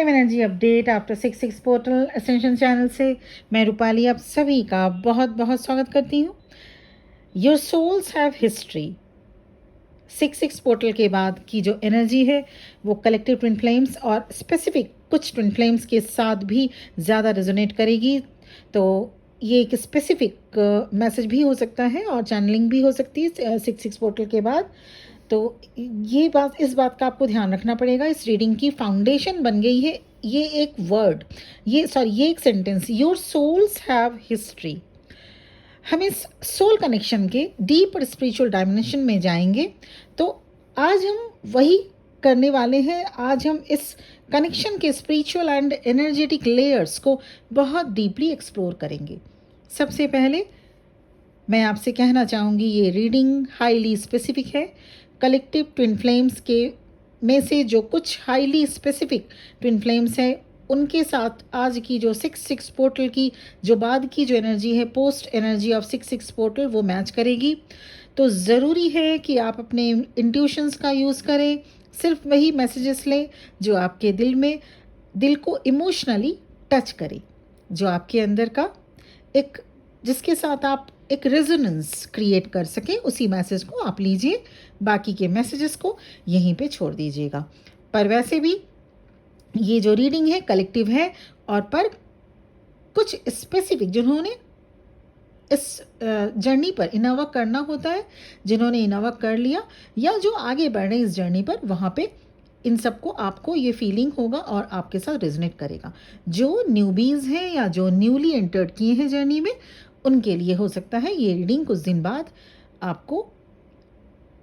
Flame energy update after 6 portal ascension channel से मैं रूपाली आप सभी का बहुत बहुत स्वागत करती हूँ। Your souls have history 6 portal के बाद की जो एनर्जी है वो कलेक्टिव ट्विन फ्लेम्स और स्पेसिफिक कुछ ट्विन फ्लेम्स के साथ भी ज़्यादा रेजोनेट करेगी। तो ये एक स्पेसिफिक मैसेज भी हो सकता है और चैनलिंग भी हो सकती है 6 पोर्टल के बाद। तो इस बात का आपको ध्यान रखना पड़ेगा। इस रीडिंग की फाउंडेशन बन गई है ये एक वर्ड, ये एक sentence, your souls have history. हम इस सोल कनेक्शन के डीपर स्पिरिचुअल डायमेंशन में जाएंगे। तो आज हम वही करने वाले हैं। आज हम इस कनेक्शन के स्पिरिचुअल एंड एनर्जेटिक लेयर्स को बहुत डीपली एक्सप्लोर करेंगे। सबसे पहले मैं आपसे कहना चाहूँगी ये रीडिंग हाईली स्पेसिफिक है। कलेक्टिव ट्विन फ्लेम्स के में से जो कुछ हाईली स्पेसिफिक ट्विन फ्लेम्स हैं उनके साथ आज की जो 6 पोर्टल की जो बाद की जो एनर्जी है, पोस्ट एनर्जी ऑफ 6 पोर्टल, वो मैच करेगी। तो ज़रूरी है कि आप अपने इंट्यूशंस का यूज़ करें, सिर्फ वही मैसेजेस लें जो आपके दिल को इमोशनली टच करे, जो आपके अंदर का जिसके साथ आप एक रेजोनेंस क्रिएट कर सकें, उसी मैसेज को आप लीजिए। बाकी के मैसेजेस को यहीं पे छोड़ दीजिएगा। पर वैसे भी ये जो रीडिंग है कलेक्टिव है और पर कुछ स्पेसिफिक जिन्होंने इस जर्नी पर इनोवा करना होता है, जिन्होंने इनोवा कर लिया या जो आगे बढ़ रहे हैं इस जर्नी पर, वहाँ पे इन सबको आपको ये फीलिंग होगा और आपके साथ रेजोनेट करेगा। जो न्यूबीज़ हैं या जो न्यूली एंटर्ड किए हैं जर्नी में, उनके लिए हो सकता है ये रीडिंग कुछ दिन बाद आपको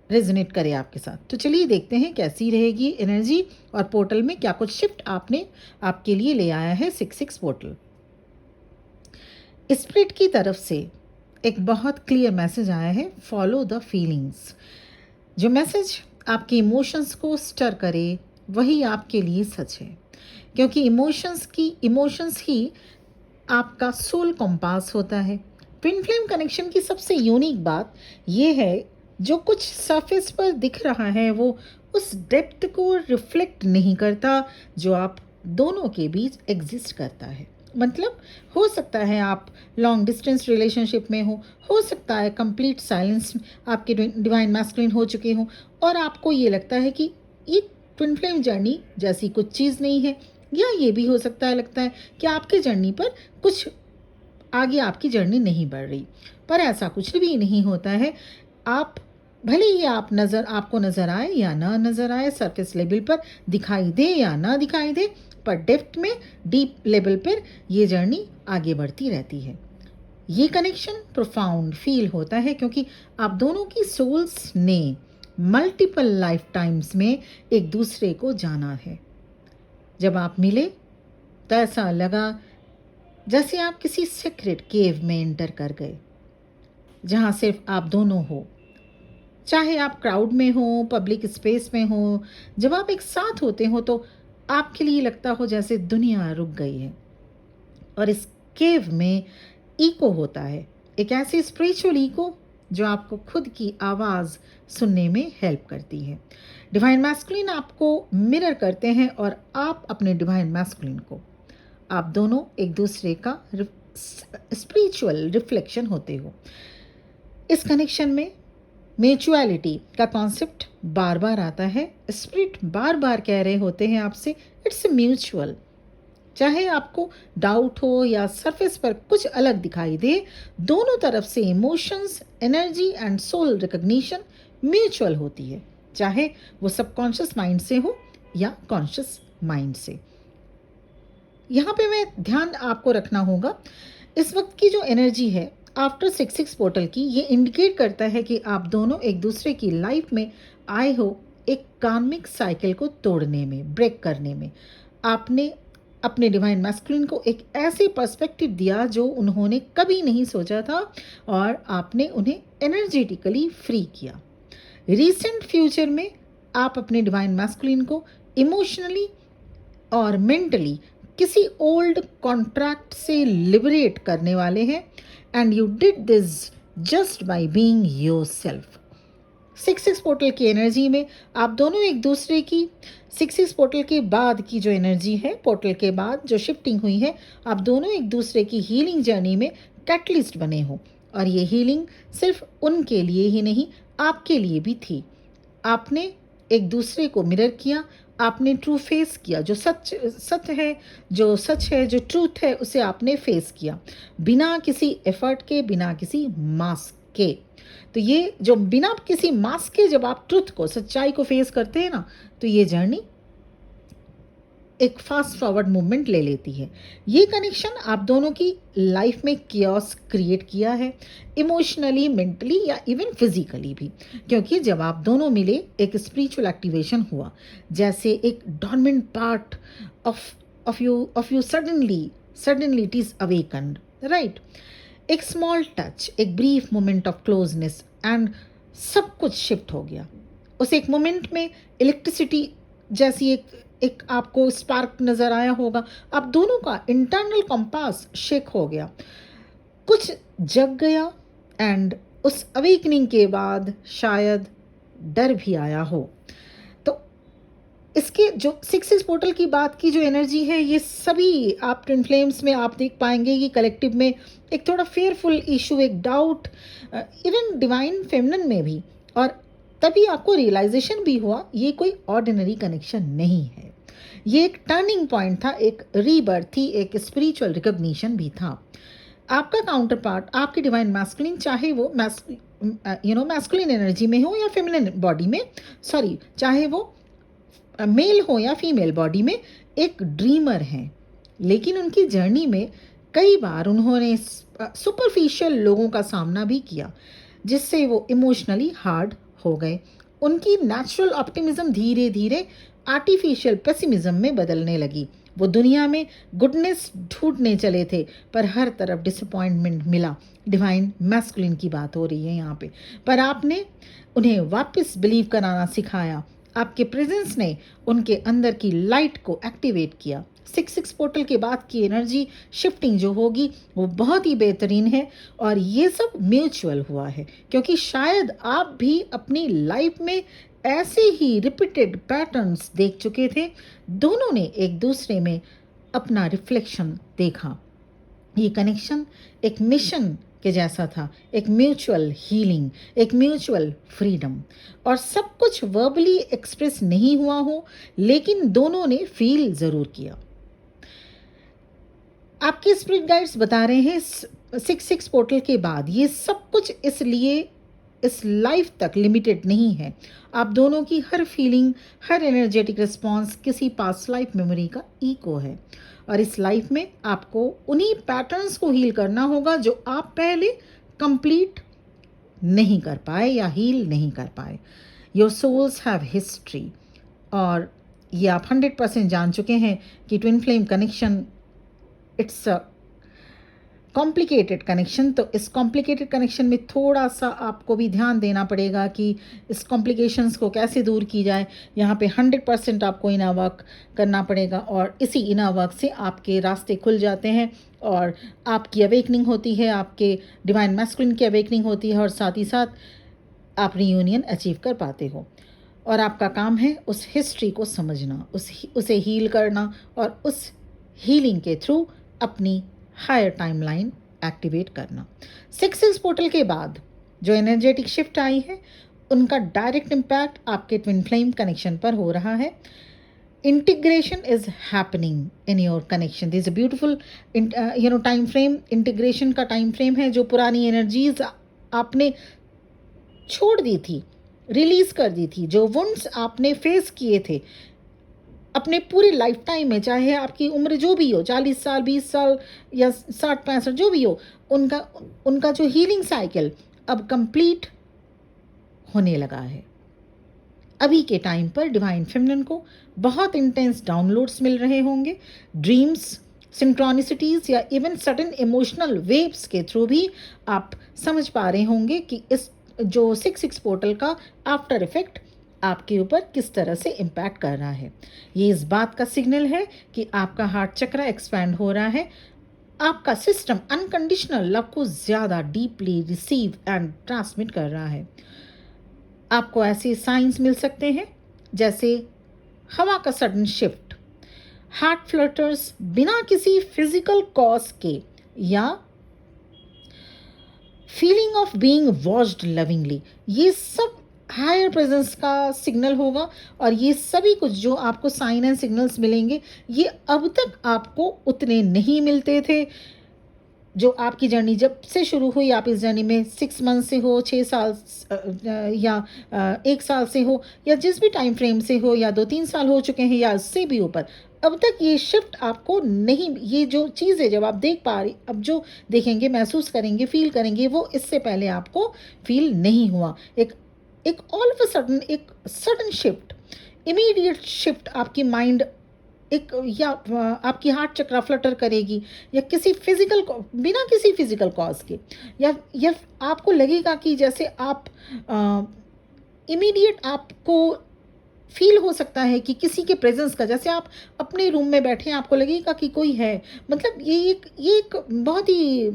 रेजोनेट करे आपके साथ। तो चलिए देखते हैं कैसी रहेगी एनर्जी और पोर्टल में क्या कुछ शिफ्ट आपके लिए ले आया है 6 पोर्टल। स्पिरिट की तरफ से एक बहुत क्लियर मैसेज आया है, फॉलो द फीलिंग्स। जो मैसेज आपके इमोशंस को स्टर करे वही आपके लिए सच है, क्योंकि इमोशंस ही आपका सोल कंपास होता है। ट्विन फ्लेम कनेक्शन की सबसे यूनिक बात यह है, जो कुछ सरफेस पर दिख रहा है वो उस डेप्थ को रिफ्लेक्ट नहीं करता जो आप दोनों के बीच एग्जिस्ट करता है। मतलब हो सकता है आप लॉन्ग डिस्टेंस रिलेशनशिप में हो सकता है कंप्लीट साइलेंस आपके डिवाइन मैस्कुलिन हो चुके हों और आपको ये लगता है कि ये ट्विन फ्लेम जर्नी जैसी कुछ चीज़ नहीं है, या ये भी हो सकता है लगता है कि आपके जर्नी पर कुछ आगे आपकी जर्नी नहीं बढ़ रही। पर ऐसा कुछ भी नहीं होता है। आप भले ही आपको नज़र आए या ना नज़र आए, सरफेस लेवल पर दिखाई दे या ना दिखाई दे, पर डेप्थ में डीप लेवल पर ये जर्नी आगे बढ़ती रहती है। ये कनेक्शन प्रोफाउंड फील होता है क्योंकि आप दोनों की सोल्स ने मल्टीपल लाइफ टाइम्स में एक दूसरे को जाना है। जब आप मिले तो ऐसा लगा जैसे आप किसी सीक्रेट केव में एंटर कर गए, जहाँ सिर्फ आप दोनों हो। चाहे आप क्राउड में हो, पब्लिक स्पेस में हो, जब आप एक साथ होते हो तो आपके लिए लगता हो जैसे दुनिया रुक गई है। और इस केव में इको होता है, एक ऐसी स्पिरिचुअल इको जो आपको खुद की आवाज़ सुनने में हेल्प करती है। डिवाइन मैस्कुलिन आपको मिरर करते हैं और आप अपने डिवाइन मैस्कुलिन को। आप दोनों एक दूसरे का स्पिरिचुअल रिफ्लेक्शन होते हो। इस कनेक्शन में म्यूचुअलिटी का कॉन्सेप्ट बार बार आता है। स्पिरिट बार बार कह रहे होते हैं आपसे, इट्स म्यूचुअल। चाहे आपको डाउट हो या सरफेस पर कुछ अलग दिखाई दे, दोनों तरफ से emotions, energy and soul recognition mutual होती है, चाहे वो सबकॉन्शियस माइंड से हो या कॉन्शियस माइंड से। यहाँ पे मैं ध्यान आपको रखना होगा, इस वक्त की जो एनर्जी है आफ्टर 6 पोर्टल की, ये इंडिकेट करता है कि आप दोनों एक दूसरे की लाइफ में आए हो एक कार्मिक साइकिल को तोड़ने में, ब्रेक करने में। आपने अपने डिवाइन मैस्कुलिन को एक ऐसे पर्सपेक्टिव दिया जो उन्होंने कभी नहीं सोचा था और आपने उन्हें एनर्जेटिकली फ्री किया। रिसेंट फ्यूचर में आप अपने डिवाइन मैस्कुलिन को इमोशनली और मेंटली किसी ओल्ड कॉन्ट्रैक्ट से लिबरेट करने वाले हैं, and you did this just by being yourself. Six six portal की एनर्जी में आप दोनों एक दूसरे की सिक्स सिक्स पोर्टल के बाद की जो एनर्जी है, पोर्टल के बाद जो शिफ्टिंग हुई है, आप दोनों एक दूसरे की हीलिंग जर्नी में कैटलिस्ट बने हो। और ये हीलिंग सिर्फ उनके लिए ही नहीं, आपके लिए भी थी। आपने एक दूसरे को मिरर किया, आपने ट्रू फेस किया, जो सच है, जो ट्रूथ है, उसे आपने फेस किया, बिना किसी एफर्ट के, बिना किसी मास्क के। तो ये जो बिना किसी मास्क के जब आप ट्रुथ को, सच्चाई को फेस करते हैं ना, तो ये जर्नी एक फास्ट फॉरवर्ड मूवमेंट ले लेती है। ये कनेक्शन आप दोनों की लाइफ में कियोस क्रिएट किया है, इमोशनली, मेंटली या इवन फिजिकली भी। क्योंकि जब आप दोनों मिले, एक स्पिरिचुअल एक्टिवेशन हुआ, जैसे एक dormant part of you suddenly it is awakened, right. एक स्मॉल टच, एक brief moment of closeness and सब कुछ शिफ्ट हो गया। उस एक मोमेंट में इलेक्ट्रिसिटी जैसी एक आपको स्पार्क नज़र आया होगा। आप दोनों का इंटरनल कंपास शेक हो गया, कुछ जग गया। एंड उस अवेकनिंग के बाद शायद डर भी आया हो। तो इसके जो सिक्स सिक्स पोर्टल की बात की जो एनर्जी है, ये सभी आप ट्विन फ्लेम्स में आप देख पाएंगे कि कलेक्टिव में एक थोड़ा फेयरफुल इशू, एक डाउट, इवन डिवाइन फेमिनिन में भी। और तभी आपको रियलाइजेशन भी हुआ, ये कोई ऑर्डिनरी कनेक्शन नहीं है, ये एक टर्निंग पॉइंट था, एक रीबर्थ थी, एक स्पिरिचुअल रिकॉग्निशन भी था। आपका काउंटर पार्ट, आपकी डिवाइन मैस्कुलिन, चाहे वो मैस्कुलिन एनर्जी में हो या फेमिनिन बॉडी में, सॉरी, चाहे वो मेल हो या फीमेल बॉडी में, एक ड्रीमर हैं। लेकिन उनकी जर्नी में कई बार उन्होंने सुपरफिशियल लोगों का सामना भी किया, जिससे वो इमोशनली हार्ड हो गए। उनकी नेचुरल ऑप्टिमिज्म धीरे धीरे आर्टिफिशियल पेसिमिज्म में बदलने लगी। वो दुनिया में गुडनेस ढूंढने चले थे, पर हर तरफ डिसअपॉइंटमेंट मिला। डिवाइन मैस्कुलिन की बात हो रही है यहाँ पे। पर आपने उन्हें वापस बिलीव कराना सिखाया। आपके प्रेजेंस ने उनके अंदर की लाइट को एक्टिवेट किया। सिक्स सिक्स पोर्टल के बाद की एनर्जी शिफ्टिंग जो होगी वो बहुत ही बेहतरीन है। और ये सब म्यूचुअल हुआ है, क्योंकि शायद आप भी अपनी लाइफ में ऐसे ही रिपीटेड पैटर्न्स देख चुके थे। दोनों ने एक दूसरे में अपना रिफ्लेक्शन देखा। ये कनेक्शन एक मिशन के जैसा था, एक म्यूचुअल हीलिंग, एक म्यूचुअल फ्रीडम। और सब कुछ वर्बली एक्सप्रेस नहीं हुआ हो, लेकिन दोनों ने फील ज़रूर किया। आपके स्पिरिट गाइड्स बता रहे हैं सिक्स सिक्स पोर्टल के बाद ये सब कुछ इसलिए इस लाइफ तक लिमिटेड नहीं है। आप दोनों की हर फीलिंग, हर एनर्जेटिक रिस्पॉन्स किसी पास्ट लाइफ मेमोरी का इको है। और इस लाइफ में आपको उन्हीं पैटर्न्स को हील करना होगा जो आप पहले कंप्लीट नहीं कर पाए या हील नहीं कर पाए। योर सोल्स हैव हिस्ट्री, और ये आप 100% जान चुके हैं कि twin flame connection it's a complicated connection. तो इस कॉम्प्लिकेटेड कनेक्शन में थोड़ा सा आपको भी ध्यान देना पड़ेगा कि इस कॉम्प्लिकेशंस को कैसे दूर की जाए। यहाँ पे 100% आपको इनर वर्क करना पड़ेगा, और इसी इनर वर्क से आपके रास्ते खुल जाते हैं और आपकी अवेकनिंग होती है, आपके डिवाइन मैस्कुलिन की अवेकनिंग होती है, और साथ ही साथ आप रीयूनियन अचीव कर पाते हो। और आपका काम है उस हिस्ट्री को समझना, उसे हील करना, और उस हीलिंग के थ्रू अपनी हायर टाइमलाइन एक्टिवेट करना। सिक्स सिक्स पोर्टल के बाद जो एनर्जेटिक शिफ्ट आई है, उनका डायरेक्ट इम्पैक्ट आपके ट्विन फ्लेम कनेक्शन पर हो रहा है। Integration is happening in your connection. This a beautiful time frame. Integration का टाइम फ्रेम है, जो पुरानी एनर्जीज आपने छोड़ दी थी, रिलीज कर दी थी, जो वुंड्स आपने फेस किए थे अपने पूरी लाइफ टाइम में, चाहे आपकी उम्र जो भी हो, 40 साल, 20 साल या 60-65 जो भी हो, उनका जो हीलिंग साइकिल अब कंप्लीट होने लगा है। अभी के टाइम पर डिवाइन फेमिनिन को बहुत इंटेंस डाउनलोड्स मिल रहे होंगे, ड्रीम्स, सिंक्रोनिसिटीज़ या इवन सडन इमोशनल वेव्स के थ्रू भी आप समझ पा रहे होंगे कि इस जो सिक्स सिक्स पोर्टल का आफ्टर इफेक्ट आपके ऊपर किस तरह से इम्पैक्ट कर रहा है। ये इस बात का सिग्नल है कि आपका हार्ट चक्र एक्सपैंड हो रहा है। आपका सिस्टम अनकंडीशनल लव को ज़्यादा डीपली रिसीव एंड ट्रांसमिट कर रहा है। आपको ऐसे साइंस मिल सकते हैं जैसे हवा का सडन शिफ्ट, हार्ट फ्लटर्स बिना किसी फिजिकल कॉज के, या feeling of being watched lovingly. ये सब हायर प्रेजेंस का सिग्नल होगा। और ये सभी कुछ जो आपको साइन एंड सिग्नल्स मिलेंगे, ये अब तक आपको उतने नहीं मिलते थे। जो आपकी जर्नी जब से शुरू हुई, आप इस जर्नी में 6 मंथ से हो, 6 साल या 1 साल से हो, या जिस भी टाइम फ्रेम से हो, या 2-3 साल हो चुके हैं या उससे भी ऊपर, अब तक ये शिफ्ट आपको नहीं, ये जो चीज़ है जब आप देख पा रही, अब जो देखेंगे, महसूस करेंगे, फील करेंगे, वो इससे पहले आपको फील नहीं हुआ। एक एक ऑल ऑफ अ सडन, एक सडन शिफ्ट, इमीडिएट शिफ्ट आपकी माइंड, एक या आपकी हार्ट चक्रा फ्लटर करेगी, या किसी फिजिकल, बिना किसी फिजिकल कॉज के, या आपको लगेगा कि जैसे आप इमीडिएट आपको फील हो सकता है कि किसी के प्रेजेंस का, जैसे आप अपने रूम में बैठे हैं, आपको लगेगा कि कोई है। मतलब ये एक बहुत ही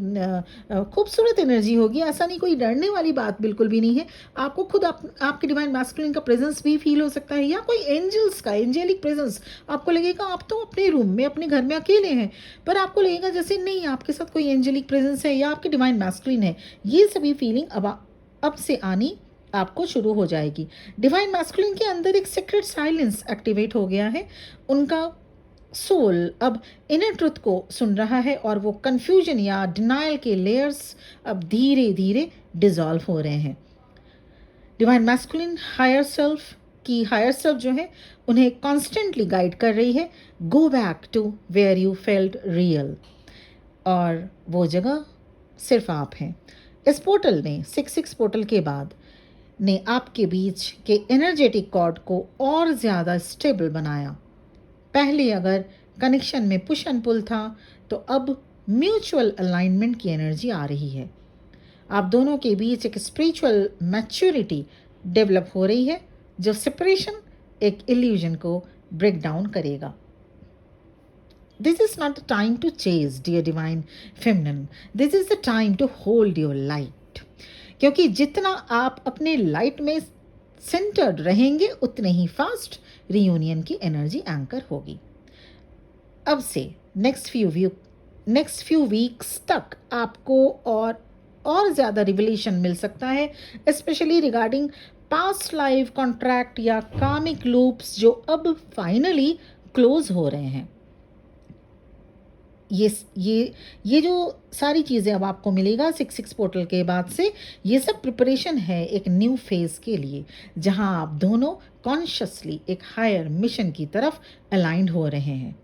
खूबसूरत एनर्जी होगी। ऐसा नहीं, कोई डरने वाली बात बिल्कुल भी नहीं है। आपको खुद आपके डिवाइन मैस्कुलिन का प्रेजेंस भी फील हो सकता है, या कोई एंजल्स का एंजेलिक प्रेजेंस। आपको लगेगा आप तो अपने रूम में, अपने घर में अकेले हैं, पर आपको लगेगा जैसे नहीं, आपके साथ कोई एंजेलिक प्रेजेंस है, या आपके डिवाइन मैस्कुलिन है। ये सभी फीलिंग अब से आनी आपको शुरू हो जाएगी। डिवाइन मैस्कुलिन के अंदर एक सीक्रेट साइलेंस एक्टिवेट हो गया है। उनका सोल अब इनर ट्रुथ को सुन रहा है, और वो कंफ्यूजन या डिनायल के लेयर्स अब धीरे धीरे डिसॉल्व हो रहे हैं। डिवाइन मैस्कुलिन हायर सेल्फ जो है, उन्हें कॉन्स्टेंटली गाइड कर रही है, go back to where you felt real. और वो जगह सिर्फ आप हैं। इस पोर्टल ने 6-6 पोर्टल के बाद ने आपके बीच के एनर्जेटिक कॉर्ड को और ज़्यादा स्टेबल बनाया। पहले अगर कनेक्शन में पुश एंड पुल था, तो अब म्यूचुअल अलाइनमेंट की एनर्जी आ रही है। आप दोनों के बीच एक स्पिरिचुअल मैच्योरिटी डेवलप हो रही है, जो सेपरेशन, एक इल्यूजन को ब्रेक डाउन करेगा। This is not the time to chase, dear divine feminine. This is the time to hold your light. क्योंकि जितना आप अपने लाइट में सेंटर्ड रहेंगे, उतने ही फास्ट रियूनियन की एनर्जी एंकर होगी। अब से नेक्स्ट फ्यू वीक्स तक आपको और ज़्यादा रिवलेशन मिल सकता है, specially regarding past life contract या कार्मिक लूप्स जो अब फाइनली क्लोज हो रहे हैं। ये जो सारी चीज़ें अब आपको मिलेगा 6-6 पोर्टल के बाद से, ये सब प्रिपरेशन है एक न्यू फेज़ के लिए, जहां आप दोनों कॉन्शियसली एक हायर मिशन की तरफ अलाइंड हो रहे हैं।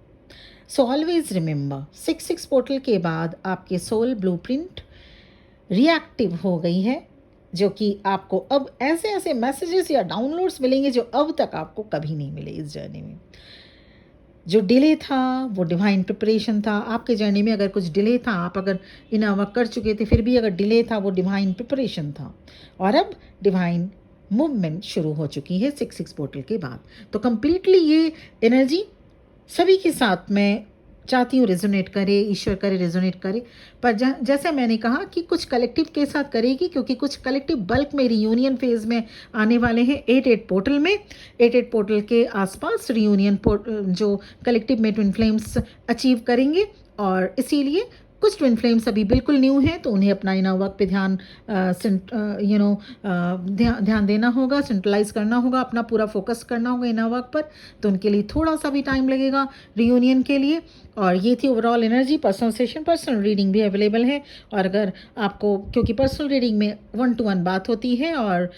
सो ऑलवेज रिमेंबर, 6-6 पोर्टल के बाद आपके सोल ब्लूप्रिंट रिएक्टिव हो गई है, जो कि आपको अब ऐसे ऐसे मैसेजेस या डाउनलोड्स मिलेंगे जो अब तक आपको कभी नहीं मिले इस जर्नी में। जो डिले था वो डिवाइन प्रिपरेशन था। आपके जर्नी में अगर कुछ डिले था, आप अगर इनर वर्क कर चुके थे, फिर भी अगर डिले था, वो डिवाइन प्रिपरेशन था। और अब डिवाइन मूवमेंट शुरू हो चुकी है 6-6 पोर्टल के बाद। तो कंप्लीटली ये एनर्जी सभी के साथ मैं चाहती हूँ रेजोनेट करे, ईश्वर करे रेजोनेट करे। पर जैसे मैंने कहा कि कुछ कलेक्टिव के साथ करेगी, क्योंकि कुछ कलेक्टिव बल्क में रियूनियन फेज में आने वाले हैं 8-8 पोर्टल में। 8-8 पोर्टल के आसपास रियूनियन जो कलेक्टिव में ट्विन फ्लेम्स अचीव करेंगे, और इसीलिए कुछ ट्विन फ्लेम्स अभी बिल्कुल न्यू हैं, तो उन्हें अपना इनर वर्क पे ध्यान देना होगा, सेंट्रलाइज करना होगा, अपना पूरा फोकस करना होगा इनर वर्क पर। तो उनके लिए थोड़ा सा भी टाइम लगेगा रियूनियन के लिए। और ये थी overall energy. Personal session, personal reading भी अवेलेबल है। और अगर आपको, क्योंकि पर्सनल रीडिंग में 1-to-1 बात होती है, और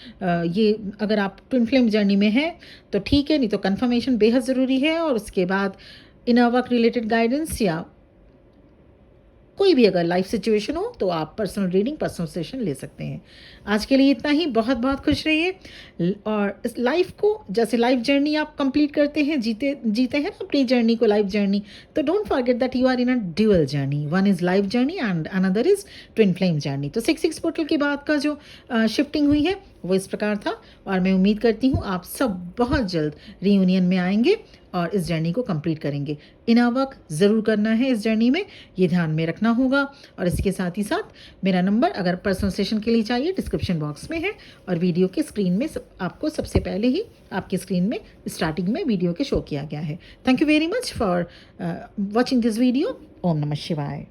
ये अगर आप ट्विन फ्लेम जर्नी में हैं तो ठीक है, नहीं तो कन्फर्मेशन बेहद ज़रूरी है। और उसके बाद इनर वर्क रिलेटेड गाइडेंस या कोई भी अगर लाइफ सिचुएशन हो, तो आप पर्सनल रीडिंग, पर्सनल सेशन ले सकते हैं। आज के लिए इतना ही। बहुत बहुत खुश रहिए। और इस लाइफ को, जैसे लाइफ जर्नी आप कंप्लीट करते हैं, जीते हैं अपनी जर्नी को, लाइफ जर्नी, तो don't forget that you are in a dual journey. One is life journey and another is twin flame journey. तो 6-6 पोर्टल के बाद का जो शिफ्टिंग हुई है, वो इस प्रकार था और मैं उम्मीद करती हूँ आप सब बहुत जल्द रीयूनियन में आएंगे और इस जर्नी को कंप्लीट करेंगे। इनर वर्क ज़रूर करना है इस जर्नी में, ये ध्यान में रखना होगा। और इसके साथ ही साथ मेरा नंबर अगर पर्सनल सेशन के लिए चाहिए डिस्क्रिप्शन बॉक्स में है और वीडियो के स्क्रीन में आपको सबसे पहले ही आपकी स्क्रीन में स्टार्टिंग में वीडियो के शो किया गया है। Thank you very much for watching this video. ओम नमः शिवाय।